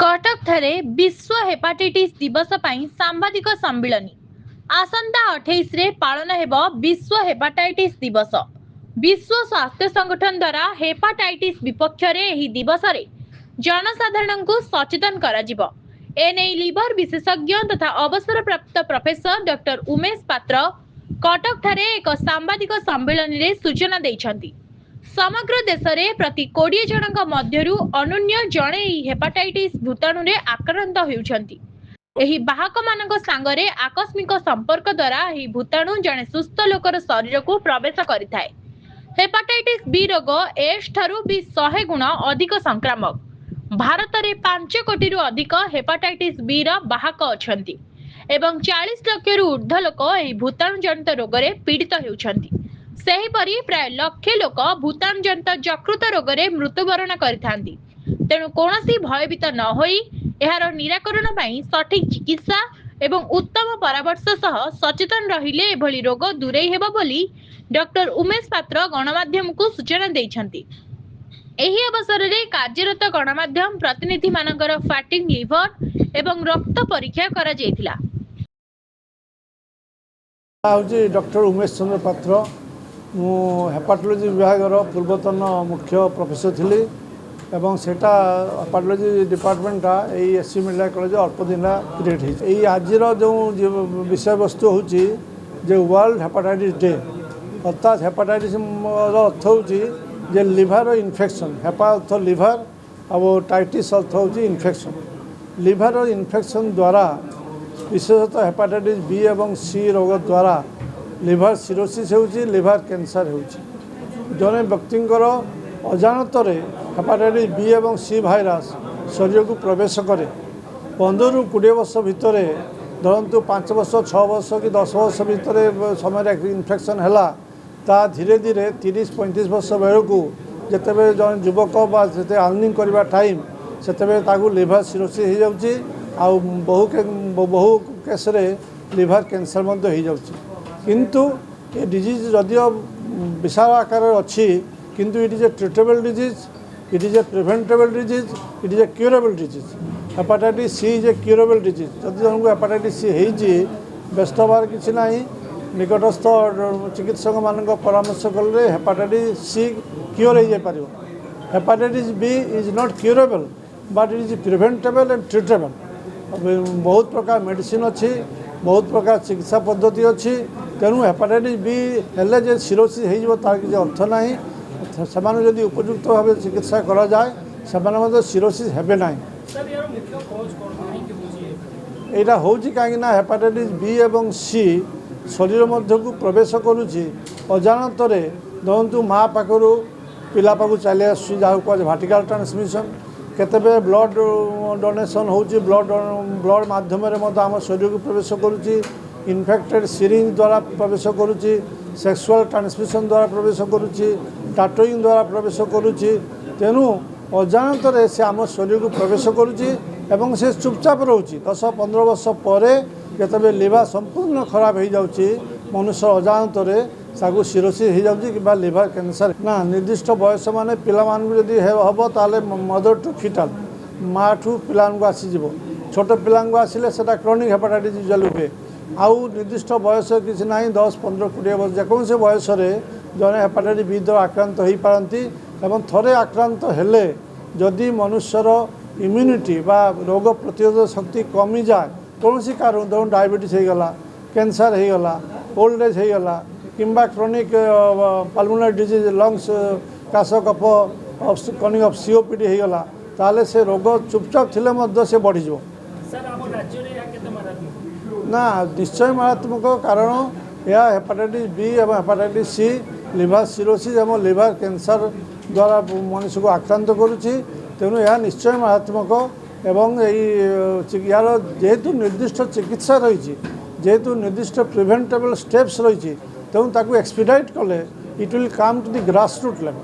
कटक ठारे विश्व हेपाटाइटिस दिवस पई सांबादिक सम्मिलन आसंता 28 रे पालन हेब विश्व हेपाटाइटिस दिवस। विश्व स्वास्थ्य संगठन द्वारा हेपाटाइटिस विपक्ष रे एही दिवस रे जनसाधारण को सचेतन करा जिवो। एने लिवर विशेषज्ञ तथा अवसर प्राप्त प्रोफेसर डॉक्टर उमेश पात्र कटक ठारे एक सांबादिक सम्मिलन रे सूचना दैछंती। समग्र देश में प्रति 20 जनक मध्यरु अनुन्य जणे हेपाटाइटिस भूताणु रे आक्रांत होउछंती। एही बाहक मानक सांगरे आकस्मिक संपर्क द्वारा एही भूताणु जणे सुस्थ लोकर शरीर को प्रवेश करिथाय। हेपाटाइटिस बी रोग एड्स ठारू भी 100 गुण अधिक संक्रामक। भारत में 5 कोटी रु अधिक हेपाटाइटिस बी रो बाहक अछंती एवं 40 लाख रु ऊर्ध्व लोक एही भूताणु जनित रोग रे पीड़ित हेउछंती। सेहीपरि प्राय लक्षे लोक भूताणु जनित यकृत रोग रे मृत्युवरण करिथांती। तेणु कोनोसी भयभीत न होई एहार निराकरण पई सठिक चिकित्सा एवं उत्तम परामर्श सह सचेतन रहिले एभली रोग दूरेई हेबो बोली डॉक्टर उमेश पात्र गणमाध्यम को सूचना दैछंती। एही अवसर रे कार्यरत गणमाध्यम प्रतिनिधि मानकर फैटिंग लिवर एवं रक्त परीक्षा करा जायतिला। डॉक्टर उमेश चंद्र पात्र मु हेपाटोलॉजी विभाग पूर्वतन मुख्य प्रोफेसर थिली एवं सेटा हेपाटोलॉजी डिपार्टमेंटा यही एससी मेडिकल कॉलेज अल्प दिन क्रिएट हो आज जो विषय वस्तु होची वर्ल्ड हेपाटाइटिस डे अर्थात हेपाटाइटिस अर्थ हो लिवर इन्फेक्शन हेपा अर्थ लिवर और टाइटिस अर्थ हो इन्फेक्शन लिवर इन्फेक्शन द्वारा विशेषतः हेपाटाइटिस बी और सी रोग द्वारा लिवर सिरोसिस होउची लिवर कैंसर होउची। जने व्यक्तिंकर अजाणत हेपाटाइटिस बी और सी भाइरस शरीर को प्रवेश करे 15 रु 20 वर्ष भितर धरतु 5 वर्ष 6 वर्ष कि 10 वर्ष भितर समय इन्फेक्शन है ता धीरे धीरे 30-35 वर्ष बेलू जिते जन युवक से अर्निंग करवा टाइम से लिवर सिरोसिस हो जाउची आउ बहु केस लिवर कैंसर हो जाउची। किंतु ये डिजीज जदियो विशाल आकार अच्छी किंतु it is a treatable disease it is a preventable disease it is a curable disease. Hepatitis C is a curable disease. जदि जन हेपाटाइटिस सी होती व्यस्त हबार कि ना निकटस्थ चिकित्सक मान परामर्श कले हेपाटाइटिस सी क्योर हो जापर। Hepatitis B is not curable but it is preventable and treatable. बहुत प्रकार मेडिसिन अच्छी बहुत प्रकार चिकित्सा पद्धति अच्छी तेणु हेपाटाइटिस बी हेले जे सिरोसिस हो तार किसी अर्थ ना से उपयुक्त भाव चिकित्सा करा जाए से सिरोसिस हेबे ना। यहाँ हूँ कहीं हेपाटाइटिस बी और सी शरीर मध्य को प्रवेश करुच्ची अजाणत धरतु माँ पाखु पिला पाखु चली आसुच्छी जहाँ कह वर्टिकल ट्रांसमिशन केते ब्लड डोनेशन होची ब्लड माध्यम आम शरीर को प्रवेश करुच्ची इन्फेक्टेड सिरिंज द्वारा प्रवेश करुच्ची सेक्सुअल ट्रांसमिशन द्वारा प्रवेश करुच्ची टाटोइंग द्वारा प्रवेश करुच्ची तेणु अजाणत से आम शरीर को प्रवेश करुच्ची एवं से चुपचाप रोची 10-15 वर्ष पर जिते लिवर संपूर्ण खराब हो जाऊँगी मनुष्य अजाणत सागु सिरोसिस हो जाऊँगी कि लिवर कैंसर ना निर्दिष्ट बयस मान पादी हम ताले मदर टू फिटाल माँ ठू पिला आसीज छोट पिला आसिले से क्रोनिक हेपाटाइटिस यूजुअली हुए आउ निर्दिष्ट बयस किसी ना 10-15-20 वर्ष जेकोसी बयस जड़े हेपाटाइटिस बी द्वारा आक्रांत हो पारती एवं थरे आक्रांत हेले जदि मनुष्यर इम्यूनिटी बा रोग प्रतिरोधक शक्ति कमी जाए कौन सी कारण धर डायबिटीज होगला कैंसर होगला ओल्ड एज होगला किंबा क्रोनिक पाल्मोनरी डिजीज लंग्स काश कफ कनिक ऑफ सीओपीडी होगला ताले से रोग चुपचाप थिले से बढ़ी ना निश्चय मारात्मक कारण यह हेपाटाइटिस बी और हेपाटाइटिस सी लिवर सिरोसिस और लिवर कैंसर द्वारा मनुष्य को आक्रांत करुच्ची तेणु यह निश्चय मारात्मक एवं यार जेहेतु निर्दिष्ट चिकित्सा रही जेहेतु निर्दिष्ट प्रिवेंटेबल स्टेप्स रही तेणु ताकू एक्सपीडाइट कले it will come to the grassroot level.